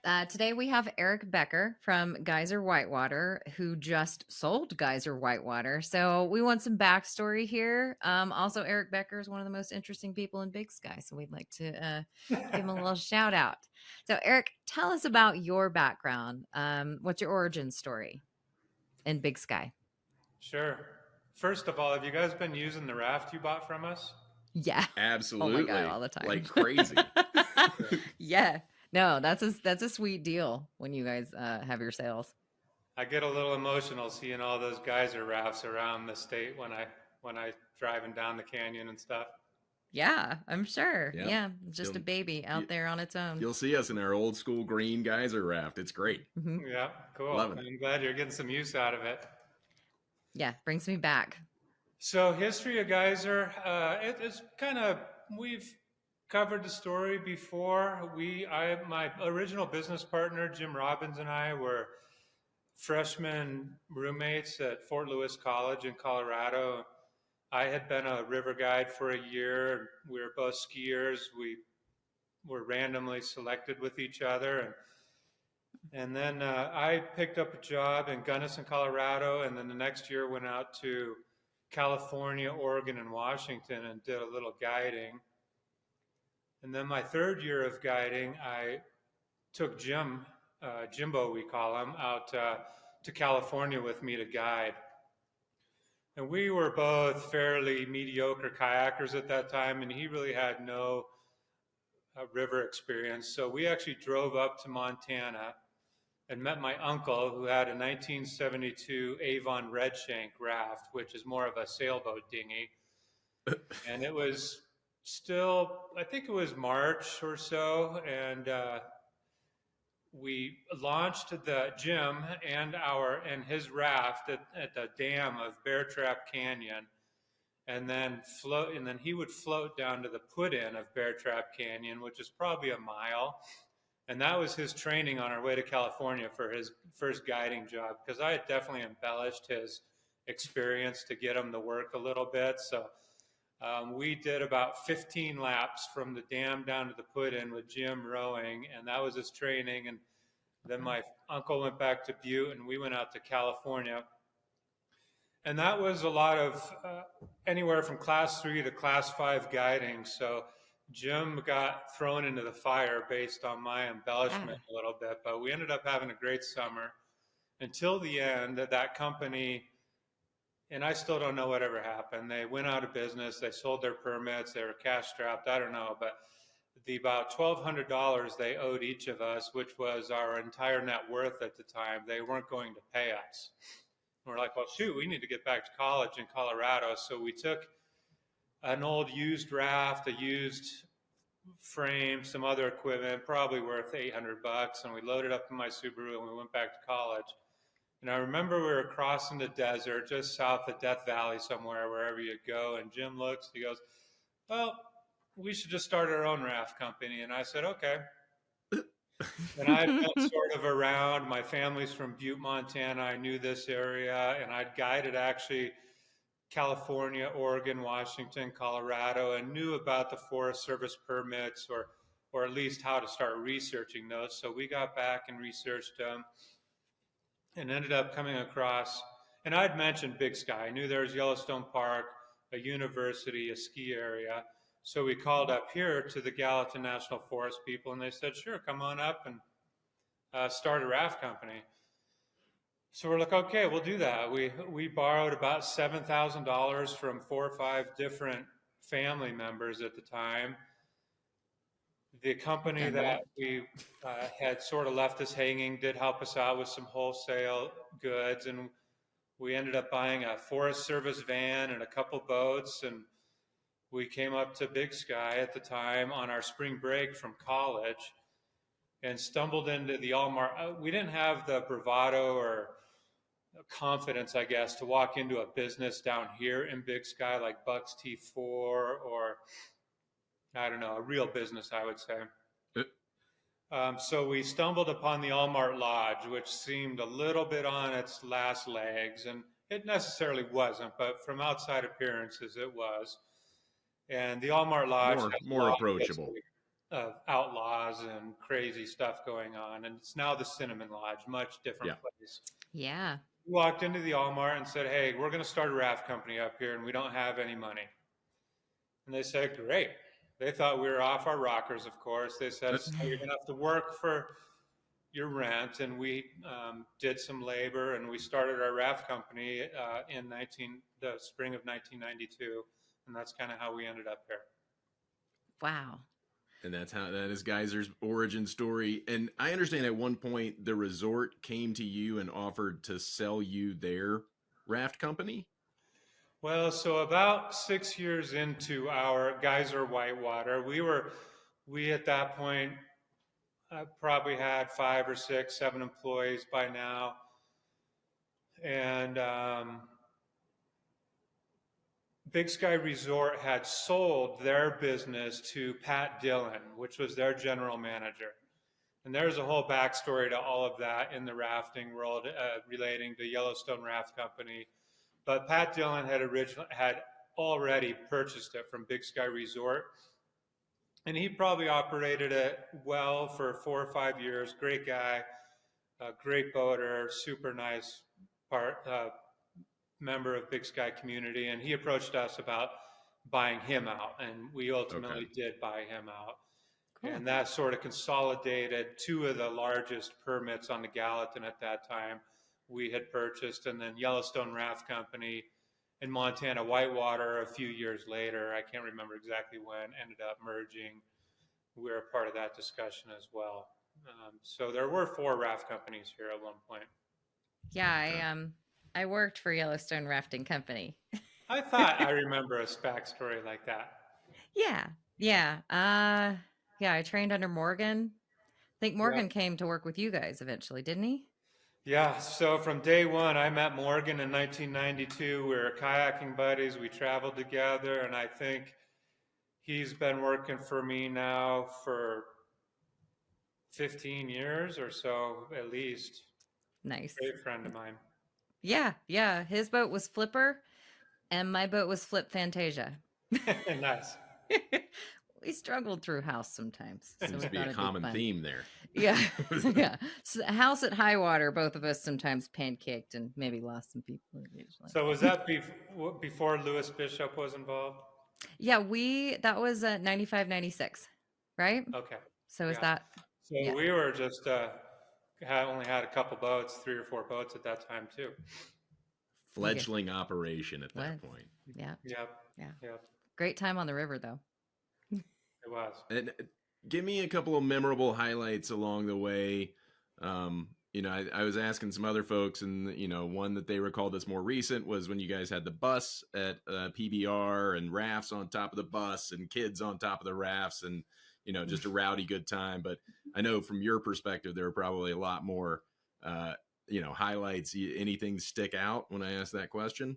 Today we have Eric Becker from Geyser Whitewater, who just sold Geyser Whitewater. So we want some backstory here. Also, Eric Becker is one of the most interesting people in Big Sky, so we'd like to give him a little shout out. So, Eric, tell us about your background. What's your origin story in Big Sky? Sure. First of all, have you guys been using the raft you bought from us? Yeah. Oh my God, Absolutely. all the time. Like crazy. Yeah. No, that's a sweet deal when you guys have your sales. I get a little emotional seeing all those geyser rafts around the state when I driving down the canyon and stuff. Yeah, I'm sure. Yep. Yeah, just a You'll baby you, out there on its own. you'll see us in our old school green geyser raft. It's great. Hmm. Yeah, cool. Loving it. I'm glad you're getting some use out of it. Yeah, brings me back. So, history of geyser, it's kind of we've covered the story before. My original business partner Jim Robbins and I were freshman roommates at Fort Lewis College in Colorado. I had been a river guide for a year. We were both skiers. We were randomly selected with each other. And then I picked up a job in Gunnison, Colorado. And then the next year went out to California, Oregon, and Washington and did a little guiding. And then my third year of guiding, I took Jimbo, we call him, out to California with me to guide. And we were both fairly mediocre kayakers at that time, and he really had no river experience. So we actually drove up to Montana and met my uncle, who had a 1972 Avon Redshank raft, which is more of a sailboat dinghy. And it was still, I think it was March or so, and we launched the Jim and his raft at the dam of Bear Trap Canyon, and then he would float down to the put-in of Bear Trap Canyon, which is probably a mile. And that was his training on our way to California for his first guiding job, because I had definitely embellished his experience to get him to work a little bit. So we did about 15 laps from the dam down to the put-in with Jim rowing, and that was his training. And then my uncle went back to Butte, and we went out to California. And that was a lot of anywhere from class 3 to class 5 guiding. So Jim got thrown into the fire based on my embellishment Yeah. a little bit, but we ended up having a great summer until the end. That company, and I still don't know whatever happened. They went out of business. They sold their permits. They were cash strapped. I don't know, but the about $1,200 they owed each of us, which was our entire net worth at the time, they weren't going to pay us. We're like, well, shoot, we need to get back to college in Colorado. So we took an old used raft, a used frame, some other equipment, probably worth $800, and we loaded up in my Subaru and we went back to college. And I remember we were crossing the desert just south of Death Valley somewhere, wherever you go. And Jim looks, he goes, well, we should just start our own raft company. And I said, okay. And I had been sort of around. My family's from Butte, Montana. I knew this area, and I'd guided actually California, Oregon, Washington, Colorado, and knew about the Forest Service permits, or at least how to start researching those. So we got back and researched them, and ended up coming across. And I'd mentioned Big Sky. I knew there was Yellowstone Park, a university, a ski area. So we called up here to the Gallatin National Forest people, and they said, sure, come on up and start a raft company. So we're like, okay, we'll do that. We borrowed about $7,000 from 4 or 5 different family members at the time. The company Done that that. we had sort of left us hanging did help us out with some wholesale goods, and we ended up buying a Forest Service van and a couple boats, and we came up to Big Sky at the time on our spring break from college and stumbled into the Allmart. We didn't have the bravado or confidence, I guess, to walk into a business down here in Big Sky like Bucks T4, or I don't know, a real business, I would say. So we stumbled upon the Allmart Lodge, which seemed a little bit on its last legs, and it necessarily wasn't, but from outside appearances, it was. And the Allmart Lodge has a More lot of approachable. history. of outlaws and crazy stuff going on. And it's now the Cinnamon Lodge, much different Yeah. place. Yeah. We walked into the Allmart and said, "Hey, we're going to start a raft company up here and we don't have any money." And they said, "Great." They thought we were off our rockers, of course. They said, "So you're going to have to work for your rent." And we did some labor and we started our raft company in the spring of 1992. And that's kind of how we ended up here. Wow. And that is Geyser's origin story. And I understand at one point the resort came to you and offered to sell you their raft company. Well, so about 6 years into our Geyser Whitewater, we at that point probably had 5 or 6, 7 employees by now. And Big Sky Resort had sold their business to Pat Dillon, which was their general manager. And there's a whole backstory to all of that in the rafting world relating to Yellowstone Raft Company. But Pat Dillon had already purchased it from Big Sky Resort. And he probably operated it well for 4 or 5 years. Great guy, great boater, super nice member of Big Sky community. And he approached us about buying him out. And we ultimately did buy him out. Cool. And that sort of consolidated 2 of the largest permits on the Gallatin at that time we had purchased. And then Yellowstone Raft Company and Montana Whitewater a few years later, I can't remember exactly when, ended up merging. We were a part of that discussion as well. So there were 4 raft companies here at one point. Yeah, I worked for Yellowstone Rafting Company. I thought I remember a backstory like that. Yeah. I trained under Morgan. I think Morgan came to work with you guys eventually, didn't he? Yeah, so from day one, I met Morgan in 1992. We were kayaking buddies. We traveled together, and I think he's been working for me now for 15 years or so, at least. Nice. Great friend of mine. Yeah. His boat was Flipper, and my boat was Flip Fantasia. Nice. We struggled through house sometimes. Seems to be a common theme there. Yeah. So house at high water, both of us sometimes pancaked and maybe lost some people usually. So was that before Lewis Bishop was involved? Yeah, that was 95, 96, right? Okay. So is that? So we were just only had a couple boats, 3 or 4 boats at that time too. Fledgling operation at that point. Yeah. Yep. Great time on the river though. It was. And give me a couple of memorable highlights along the way. I was asking some other folks, and one that they recall that's more recent was when you guys had the bus at PBR and rafts on top of the bus and kids on top of the rafts, and just a rowdy good time. But I know from your perspective, there were probably a lot more, highlights. Anything stick out when I ask that question?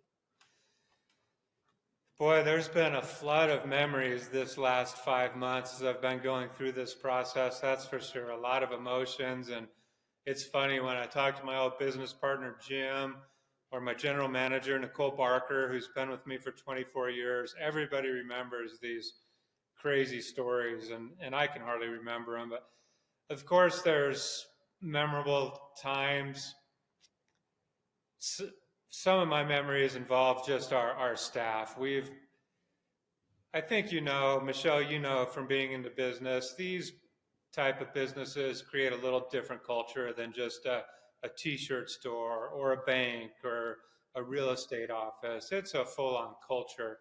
Boy, there's been a flood of memories this last 5 months as I've been going through this process. That's for sure. A lot of emotions. And it's funny when I talk to my old business partner, Jim, or my general manager, Nicole Barker, who's been with me for 24 years, everybody remembers these crazy stories. And I can hardly remember them. But of course, there's memorable times. Some of my memories involve just our staff. I think Michelle, from being in the business, these type of businesses create a little different culture than just a t-shirt store or a bank or a real estate office. It's a full-on culture.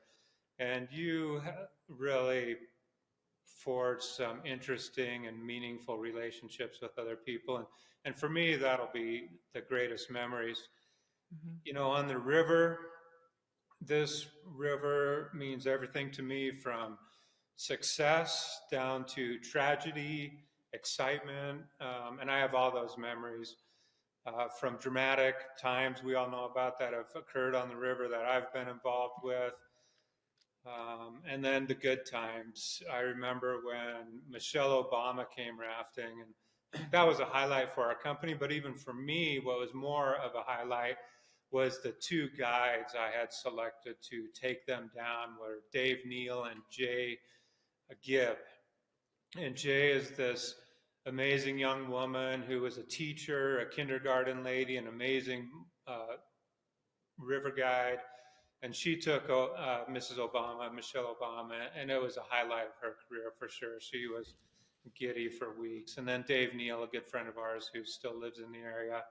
And you really forge some interesting and meaningful relationships with other people. And for me, that'll be the greatest memories. Mm-hmm. On the river, this river means everything to me, from success down to tragedy, excitement, and I have all those memories from dramatic times we all know about that have occurred on the river that I've been involved with, and then the good times. I remember when Michelle Obama came rafting, and that was a highlight for our company, but even for me, what was more of a highlight was the 2 guides I had selected to take them down, were Dave Neal and Jay Gibb. And Jay is this amazing young woman who was a teacher, a kindergarten lady, an amazing river guide. And she took Mrs. Obama, Michelle Obama, and it was a highlight of her career for sure. She was giddy for weeks. And then Dave Neal, a good friend of ours who still lives in the area,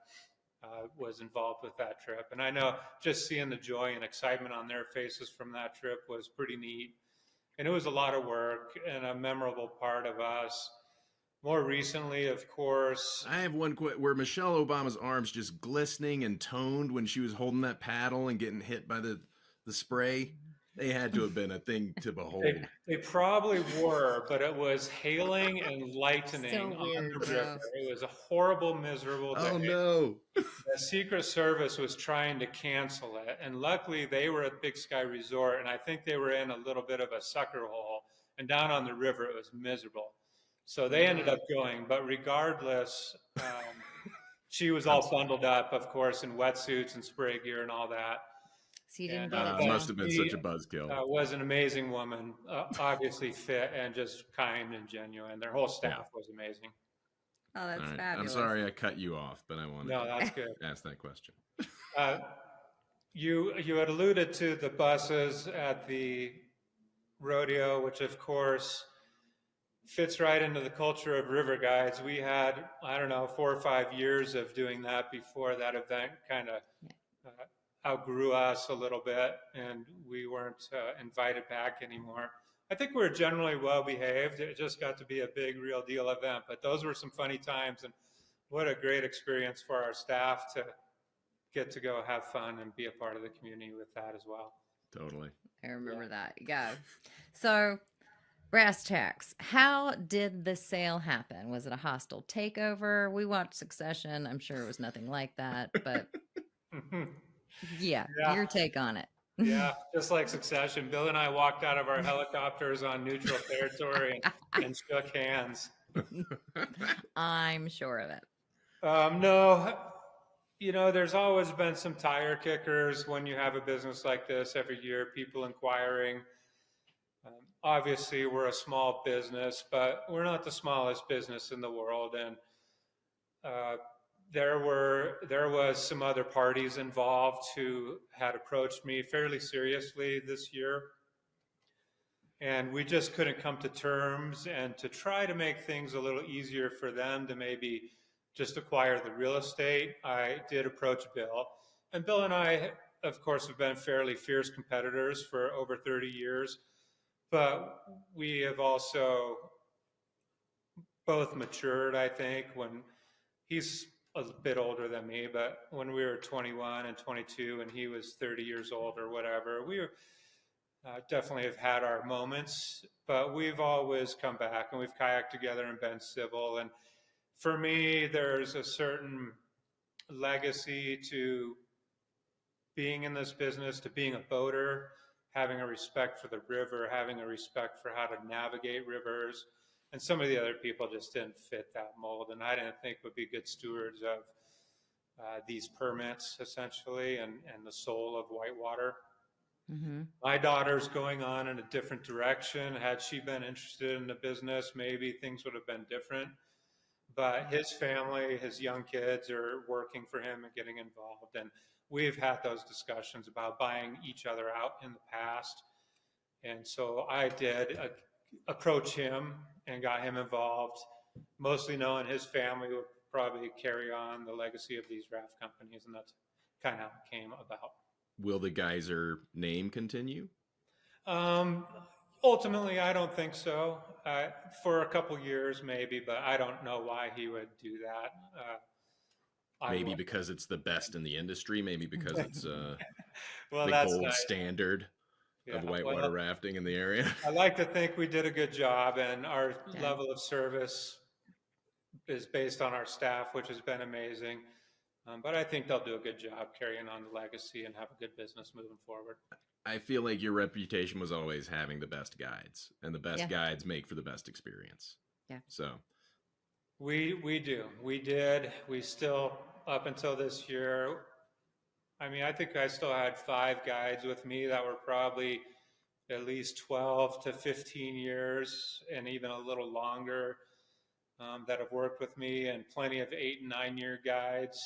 was involved with that trip. And I know just seeing the joy and excitement on their faces from that trip was pretty neat. And it was a lot of work and a memorable part of us. More recently, of course. I have one where Michelle Obama's arms just glistening and toned when she was holding that paddle and getting hit by the spray. They had to have been a thing to behold. They probably were, but it was hailing and lightning So weird, on the river. It was a horrible, miserable day. Oh no! The Secret Service was trying to cancel it, and luckily they were at Big Sky Resort, and I think they were in a little bit of a sucker hole. And down on the river, it was miserable. So they ended up going, but regardless, she was all bundled up, of course, in wetsuits and spray gear and all that. So you didn't And, get it. Must have been such a buzzkill. Was an amazing woman, obviously fit and just kind and genuine. Their whole staff was amazing. Oh, that's right. fabulous. I'm sorry I cut you off, but I wanted that's good. to ask that question. You had alluded to the buses at the rodeo, which of course fits right into the culture of river guides. We had, 4 or 5 years of doing that before that event kind of outgrew us a little bit, and we weren't invited back anymore. I think we were generally well behaved. It just got to be a big, real deal event, but those were some funny times, and what a great experience for our staff to get to go have fun and be a part of the community with that as well. Totally. I remember that. Yeah. So, brass tacks. How did the sale happen? Was it a hostile takeover? We watched Succession. I'm sure it was nothing like that, but yeah, your take on it. Yeah, just like Succession, Bill and I walked out of our helicopters on neutral territory and shook hands. I'm sure of it. No, there's always been some tire kickers when you have a business like this every year, people inquiring. Obviously, we're a small business, but we're not the smallest business in the world. And there was some other parties involved who had approached me fairly seriously this year. And we just couldn't come to terms, and to try to make things a little easier for them to maybe just acquire the real estate, I did approach Bill. And Bill and I, of course, have been fairly fierce competitors for over 30 years, but we have also both matured, I think, when he's a bit older than me, but when we were 21 and 22 and he was 30 years old or whatever, we were, definitely have had our moments, but we've always come back and we've kayaked together and been civil. And for me, there's a certain legacy to being in this business, to being a boater, having a respect for the river, having a respect for how to navigate rivers. And some of the other people just didn't fit that mold, and I didn't think would be good stewards of these permits, essentially, and the soul of whitewater. Mm-hmm. My daughter's going on in a different direction. Had she been interested in the business, maybe things would have been different. But his family, his young kids are working for him and getting involved. And we've had those discussions about buying each other out in the past. And so I did approach him and got him involved, mostly knowing his family would probably carry on the legacy of these raft companies. And that's kind of how it came about. Will the Geyser name continue? Ultimately, I don't think so. For a couple years, maybe, but I don't know why he would do that. Maybe because it's the best in the industry. Maybe because it's well, the gold standard of whitewater rafting in the area. I like to think we did a good job, and our level of service is based on our staff, which has been amazing. But I think they'll do a good job carrying on the legacy and have a good business moving forward. I feel like your reputation was always having the best guides, and the best guides make for the best experience. Yeah. So we do. We did. We still, up until this year, I mean, I think I still had 5 guides with me that were probably at least 12 to 15 years and even a little longer that have worked with me, and plenty of 8 and 9 year guides.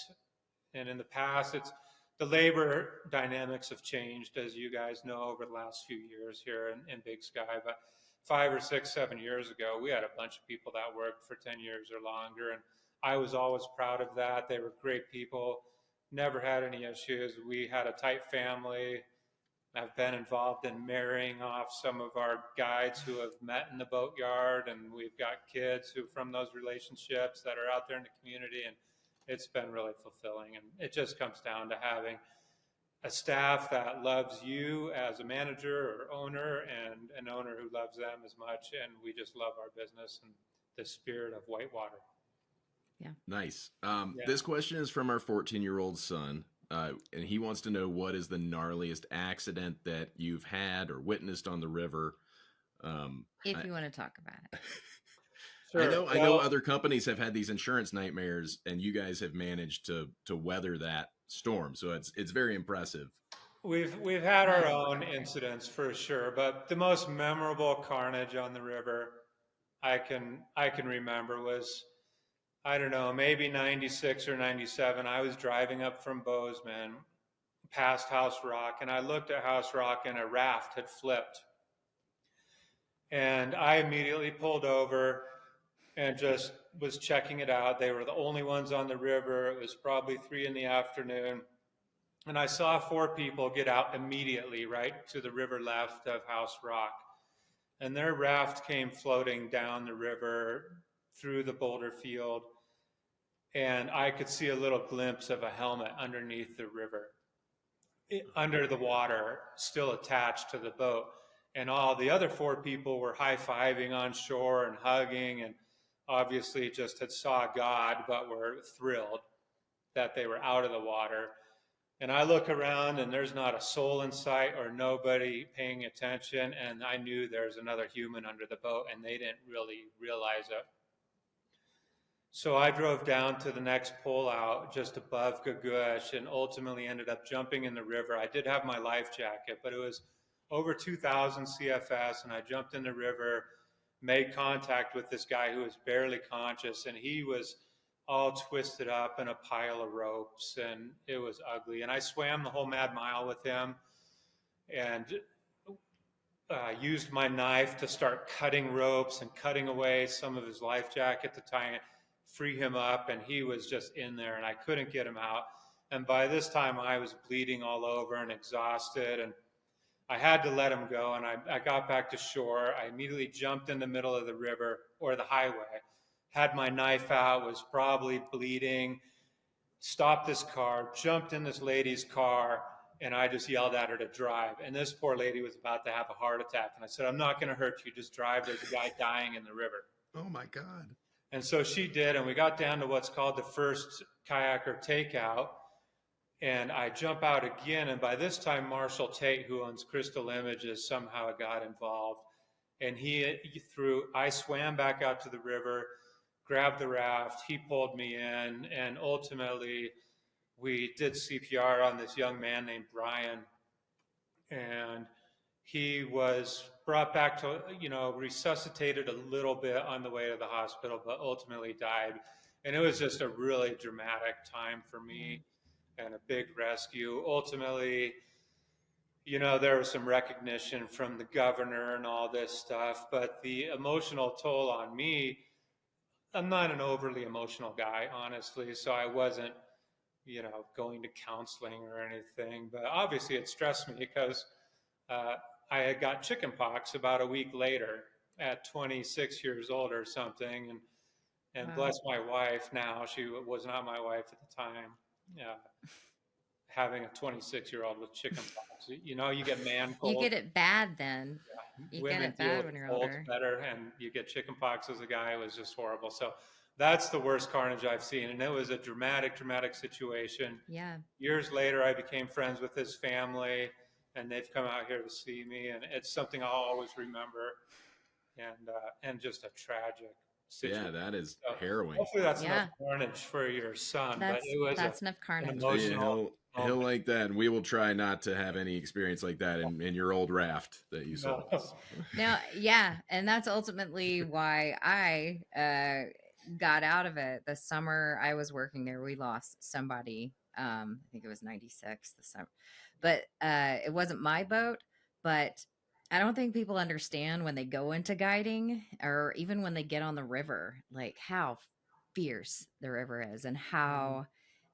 And in the past, it's the labor dynamics have changed, as you guys know, over the last few years here in Big Sky. But 5 or 6, 7 years ago, we had a bunch of people that worked for 10 years or longer. And I was always proud of that. They were great people, never had any issues. We had a tight family. I've been involved in marrying off some of our guides who have met in the boatyard, and we've got kids who from those relationships that are out there in the community, and it's been really fulfilling. And it just comes down to having a staff that loves you as a manager or owner, and an owner who loves them as much. And we just love our business and the spirit of Whitewater. Yeah. Nice. This question is from our 14-year-old son. And he wants to know, what is the gnarliest accident that you've had or witnessed on the river? If you want to talk about it. Sure. I know other companies have had these insurance nightmares, and you guys have managed to weather that storm. So it's very impressive. We've had our own incidents for sure, but the most memorable carnage on the river I can remember was, I don't know, maybe 96 or 97. I was driving up from Bozeman past House Rock, and I looked at House Rock and a raft had flipped. And I immediately pulled over and just was checking it out. They were the only ones on the river. It was probably 3 p.m. And I saw 4 people get out immediately, right to the river left of House Rock. And their raft came floating down the river through the boulder field. And I could see a little glimpse of a helmet underneath the river, under the water, still attached to the boat. And all the other 4 people were high-fiving on shore and hugging, and obviously just had saw God, but were thrilled that they were out of the water. And I look around, and there's not a soul in sight or nobody paying attention. And I knew there's another human under the boat, and they didn't really realize it. So I drove down to the next pullout just above Gagush, and ultimately ended up jumping in the river. I did have my life jacket, but it was over 2,000 CFS, and I jumped in the river, made contact with this guy who was barely conscious, and he was all twisted up in a pile of ropes, and it was ugly. And I swam the whole mad mile with him, and used my knife to start cutting ropes and cutting away some of his life jacket to try and free him up. And he was just in there, and I couldn't get him out. And by this time I was bleeding all over and exhausted, and I had to let him go. And I got back to shore. I immediately jumped in the middle of the river, or the highway, had my knife out, was probably bleeding, stopped this car, jumped in this lady's car, and I just yelled at her to drive. And this poor lady was about to have a heart attack. And I said, "I'm not going to hurt you. Just drive. There's a guy dying in the river." Oh my God. And so she did, and we got down to what's called the first kayaker takeout. And I jump out again, and by this time, Marshall Tate, who owns Crystal Images, somehow got involved. And I swam back out to the river, grabbed the raft, he pulled me in, and ultimately we did CPR on this young man named Brian. And he was brought back to, resuscitated a little bit on the way to the hospital, but ultimately died. And it was just a really dramatic time for me, and a big rescue. Ultimately, there was some recognition from the governor and all this stuff, but the emotional toll on me, I'm not an overly emotional guy, honestly, so I wasn't, going to counseling or anything. But obviously it stressed me because I had got chickenpox about a week later at 26 years old or something. And wow. Bless my wife now, she was not my wife at the time, having a 26-year-old with chickenpox. You get man cold. You get it bad then. Yeah. You get it bad when you're older. Better, and you get chickenpox as a guy. It was just horrible. So that's the worst carnage I've seen. And it was a dramatic situation. Yeah. Years later, I became friends with his family, and they've come out here to see me. And it's something I'll always remember. And just a tragic situation. Yeah, that is harrowing. Hopefully that's enough carnage for your son. That's enough carnage. An Oh he'll my, like that, and we will try not to have any experience like that in your old raft that you no. sold us. Now, yeah, and that's ultimately why I got out of it. The summer I was working there, we lost somebody. I think it was 96 the summer, but it wasn't my boat. But I don't think people understand when they go into guiding, or even when they get on the river, like how fierce the river is, and Mhm. how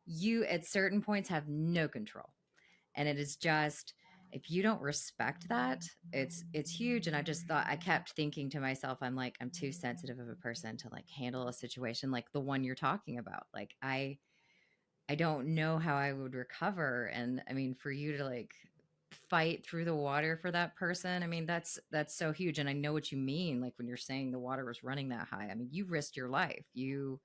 you at certain points have no control. And it is just, if you don't respect that, it's huge. And I just thought, I kept thinking to myself, I'm like, I'm too sensitive of a person to like handle a situation like the one you're talking about. Like I don't know how I would recover. And I mean, for you to like fight through the water for that person, I mean, that's so huge. And I know what you mean, like when you're saying the water was running that high. I mean, you risked your life. You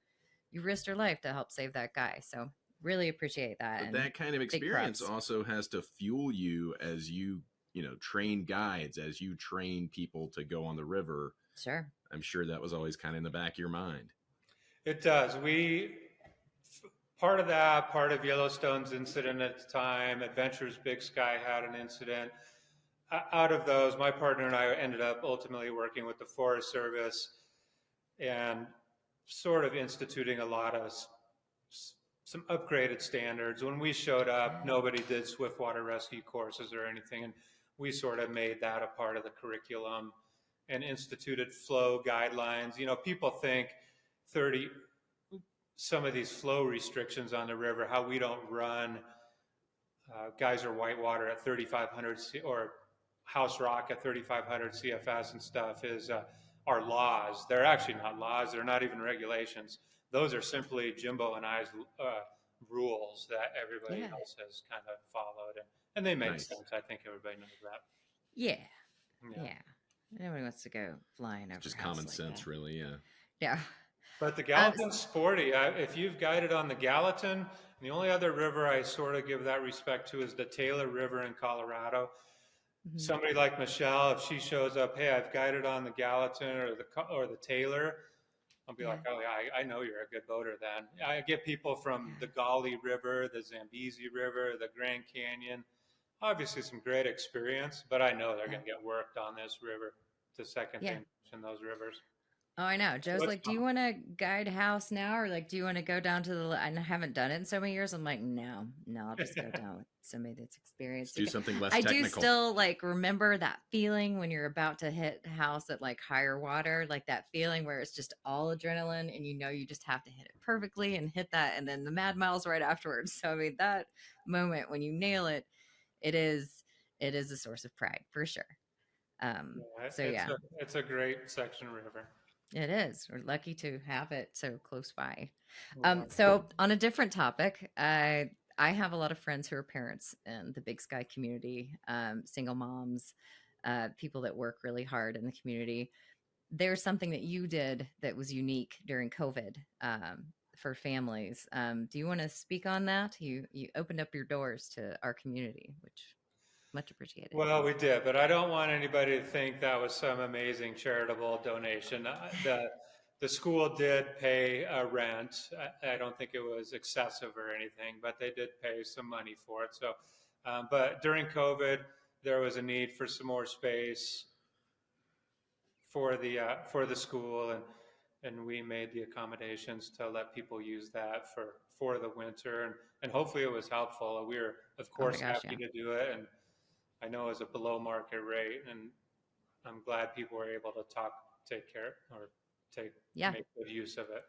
risked your life to help save that guy. So really appreciate that, But and that kind of big experience props. also has to fuel you as you know, train guides, as you train people to go on the river. Sure. I'm sure that was always kind of in the back of your mind. It does. Part of that, part of Yellowstone's incident at the time, Adventures Big Sky had an incident. Out of those, my partner and I ended up ultimately working with the Forest Service and sort of instituting a lot of some upgraded standards. When we showed up, nobody did swiftwater rescue courses or anything, and we sort of made that a part of the curriculum and instituted flow guidelines. You know, people think 30 some of these flow restrictions on the river, how we don't run Geyser Whitewater at 3,500 or House Rock at 3,500 CFS and stuff is our laws. They're actually not laws. They're not even regulations. Those are simply Jimbo and I's rules that everybody Yeah. else has kind of followed, and they make Nice. sense. I think everybody knows that. Yeah. Yeah. Yeah. Nobody wants to go flying It's over just a house common like that. sense, really. Yeah. Yeah. But the S- Gallatin's sporty. If you've guided on the Gallatin, the only other river I sort of give that respect to is the Taylor River in Colorado. mhm. Somebody like Michelle, if she shows up, hey, I've guided on the Gallatin or the Taylor, I'll be like, Yeah. oh yeah, I know you're a good boater. Then I get people from the Yeah. Gauley River, the Zambezi River, the Grand Canyon. Obviously, some great experience, but I know they're Yeah. going to get worked on this river the second they Yeah. mention those rivers. Oh, I know. So Joe's it's like, "Do you want to guide house now, or like, do you want to go down to the?" I haven't done it in so many years. I'm like, no, no, I'll just go down with somebody that's Just experienced. do something less I do technical. still like remember that feeling when you're about to hit house at like higher water, like that feeling where it's just all adrenaline, and you know you just have to hit it perfectly and hit that, and then the mad miles right afterwards. So I mean, that moment when you nail it, it is it is a source of pride for sure. Yeah, So yeah. it's a great section river. It is. We're lucky to have it so close by. Yeah. So on a different topic, I have a lot of friends who are parents in the Big Sky community, single moms, people that work really hard in the community. There's something that you did that was unique during COVID, for families. Do you want to speak on that? You opened up your doors to our community, which much appreciated. Well, we did, but I don't want anybody to think that was some amazing charitable donation. The school did pay a rent. I don't think it was excessive or anything, but they did pay some money for it. So, but during COVID, there was a need for some more space for the school, and we made the accommodations to let people use that for the winter, and hopefully it was helpful. We were, of Oh my course, gosh, happy yeah, to do it, and I know it was a below market rate, and I'm glad people were able to take care, or yeah. make good use of it.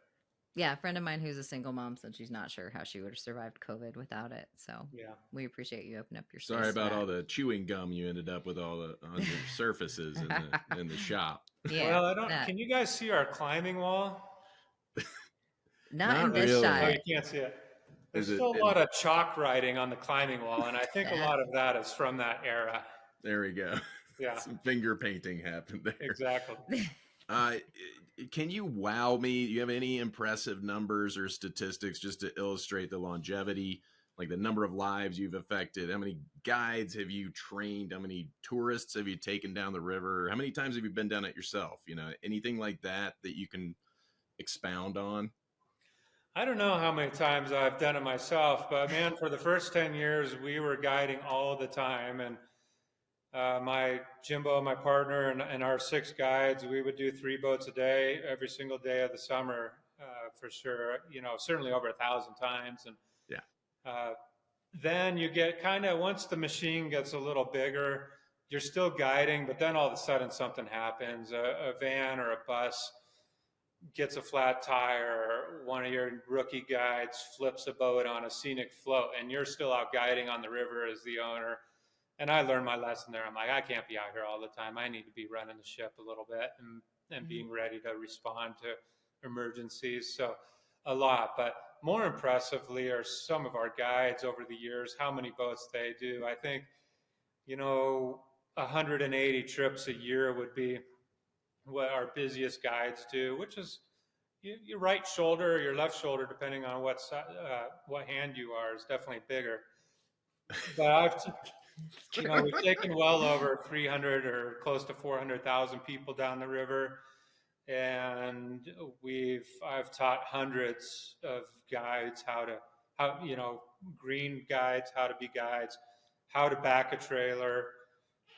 Yeah, a friend of mine who's a single mom said she's not sure how she would have survived COVID without it. So Yeah. we appreciate you opening up your Sorry space for about all that. the chewing gum you ended up with all the on your surfaces in the shop. Yeah, Well, I don't. that Can you guys see our climbing wall? not in Not this Oh, really. shot. you can't see it. There's Is it? still a And lot of chalk writing on the climbing wall, and I think a Yeah. lot of that is from that era. there we go. Yeah, Some finger painting happened there. exactly. Uh, can you wow me? Do you have any impressive numbers or statistics just to illustrate the longevity, like the number of lives you've affected? How many guides have you trained? How many tourists have you taken down the river? How many times have you been down it yourself? You know, anything like that that you can expound on? I don't know how many times I've done it myself, but man, for the first 10 years, we were guiding all the time. And my Jimbo, my partner, and our 6 guides, we would do 3 boats a day, every single day of the summer, for sure. Certainly over 1,000 times. And Yeah. uh, then you get kind of, once the machine gets a little bigger, you're still guiding, but then all of a sudden something happens. A van or a bus gets a flat tire, or one of your rookie guides flips a boat on a scenic float, and you're still out guiding on the river as the owner. And I learned my lesson there. I'm like, I can't be out here all the time. I need to be running the ship a little bit and being ready to respond to emergencies. So a lot, but more impressively are some of our guides over the years, how many boats they do. I think, 180 trips a year would be what our busiest guides do, which is your right shoulder or your left shoulder, depending on what hand you are, is definitely bigger. But we've taken well over 300 or close to 400,000 people down the river, and I've taught hundreds of guides green guides, how to be guides, how to back a trailer.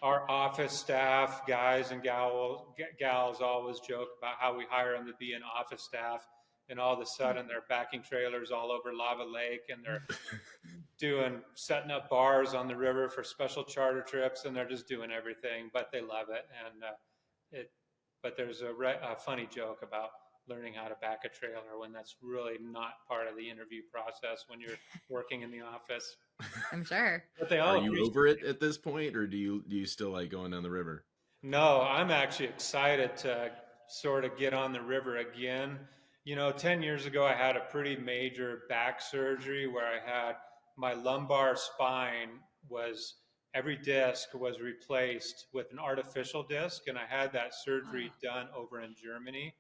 Our office staff, guys and gals, always joke about how we hire them to be an office staff, and all of a sudden they're backing trailers all over Lava Lake, and they're setting up bars on the river for special charter trips, and they're just doing everything, but they love it. And but there's a funny joke about learning how to back a trailer when that's really not part of the interview process when you're working in the office. I'm sure. But they all Are you over it at this point, or do you still like going down the river? No, I'm actually excited to sort of get on the river again. 10 years ago, I had a pretty major back surgery where I had my lumbar spine every disc was replaced with an artificial disc, and I had that surgery done over in Germany.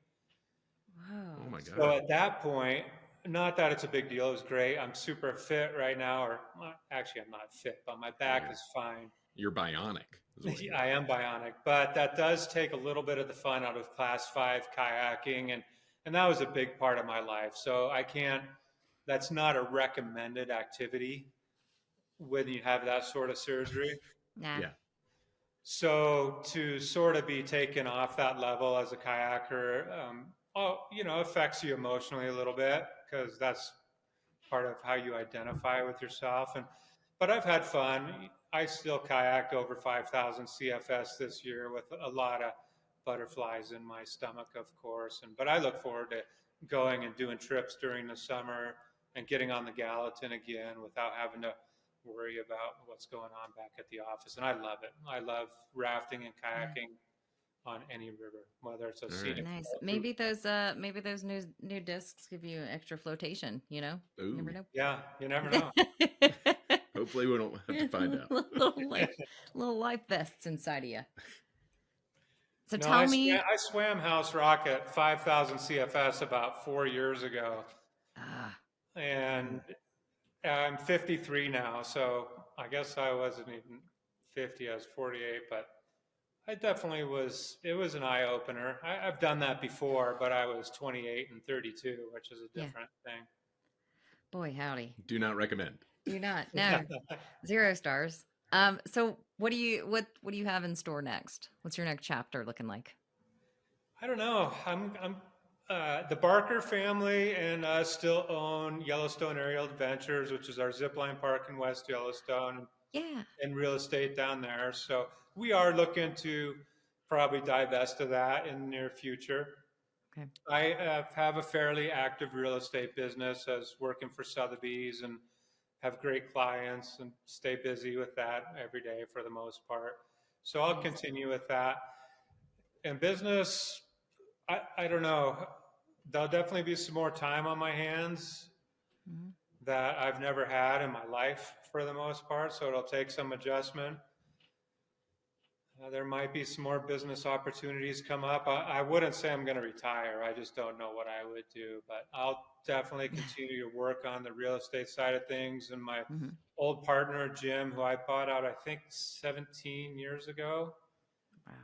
Wow. Oh my God. So at that point, not that it's a big deal, it was great. I'm super fit right now, actually I'm not fit, but my back is fine. You're bionic. I am bionic, but that does take a little bit of the fun out of class 5 kayaking, and that was a big part of my life. So that's not a recommended activity when you have that sort of surgery. Nah. Yeah. So to sort of be taken off that level as a kayaker, affects you emotionally a little bit, because that's part of how you identify with yourself. But I've had fun. I still kayaked over 5,000 CFS this year with a lot of butterflies in my stomach, of course. But I look forward to going and doing trips during the summer and getting on the Gallatin again without having to worry about what's going on back at the office. And I love it. I love rafting and kayaking on any river, whether it's a scenic. Nice. Maybe those new discs give you extra flotation. You never know. Yeah, you never know. Hopefully we don't have to find out. little life vests inside of you. So No, tell me. I swam House Rock at 5,000 CFS about 4 years ago. And I'm 53 now, so I guess I wasn't even 50, I was 48, but I definitely was. It was an eye opener. I've done that before, but I was 28 and 32, which is a different thing. Boy, howdy. Do not recommend. Do not. No. 0 stars. So what do you have in store next? What's your next chapter looking like? I don't know. The Barker family and us still own Yellowstone Aerial Adventures, which is our zipline park in West Yellowstone. Yeah. And real estate down there. So we are looking to probably divest of that in the near future. Okay. I have a fairly active real estate business as working for Sotheby's, and have great clients and stay busy with that every day for the most part. So I'll continue with that. And business, I don't know. There'll definitely be some more time on my hands that I've never had in my life for the most part. So it'll take some adjustment. There might be some more business opportunities come up. I wouldn't say I'm going to retire. I just don't know what I would do. But I'll definitely continue to work on the real estate side of things. And my old partner, Jim, who I bought out, I think 17 years ago. Wow.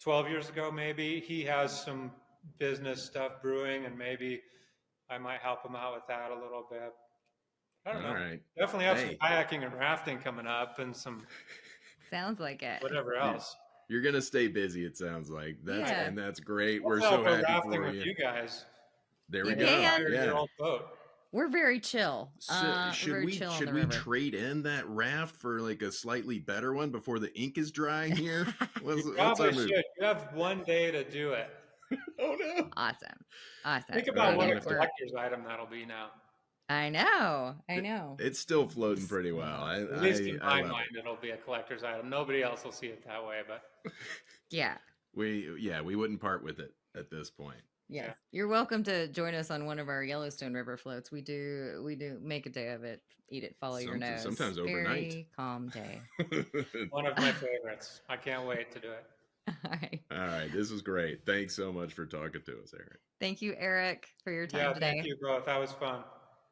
12 years ago, maybe. He has some business stuff brewing, and maybe I might help them out with that a little bit. I don't All know. right. Definitely have some Hey. kayaking and rafting coming up, and some Sounds like it. whatever else. You're gonna stay busy, it sounds like. Yeah. And that's great. We're Hopefully I'll so go happy rafting for with you. you guys. There You we go. can. Your Yeah. old boat. We're very chill. So, We're very chill on should the we river. trade in that raft for like a slightly better one before the ink is dry here? What's You our probably move? should. You have one day to do it. Oh no. Awesome. Think about Right, what I'm a gonna- collector's item that'll be now. I know. It's still floating pretty well. At least in my love mind, it'll be a collector's item. Nobody else will see it that way, but Yeah. We wouldn't part with it at this point. Yes. Yeah. You're welcome to join us on one of our Yellowstone River floats. We do make a day of it. Eat it, follow your nose. Sometimes overnight. Very calm day. one of my favorites. I can't wait to do it. All right. All right, this was great. Thanks so much for talking to us, Eric. Thank you, Eric, for your time Yeah, today. thank you both. That was fun.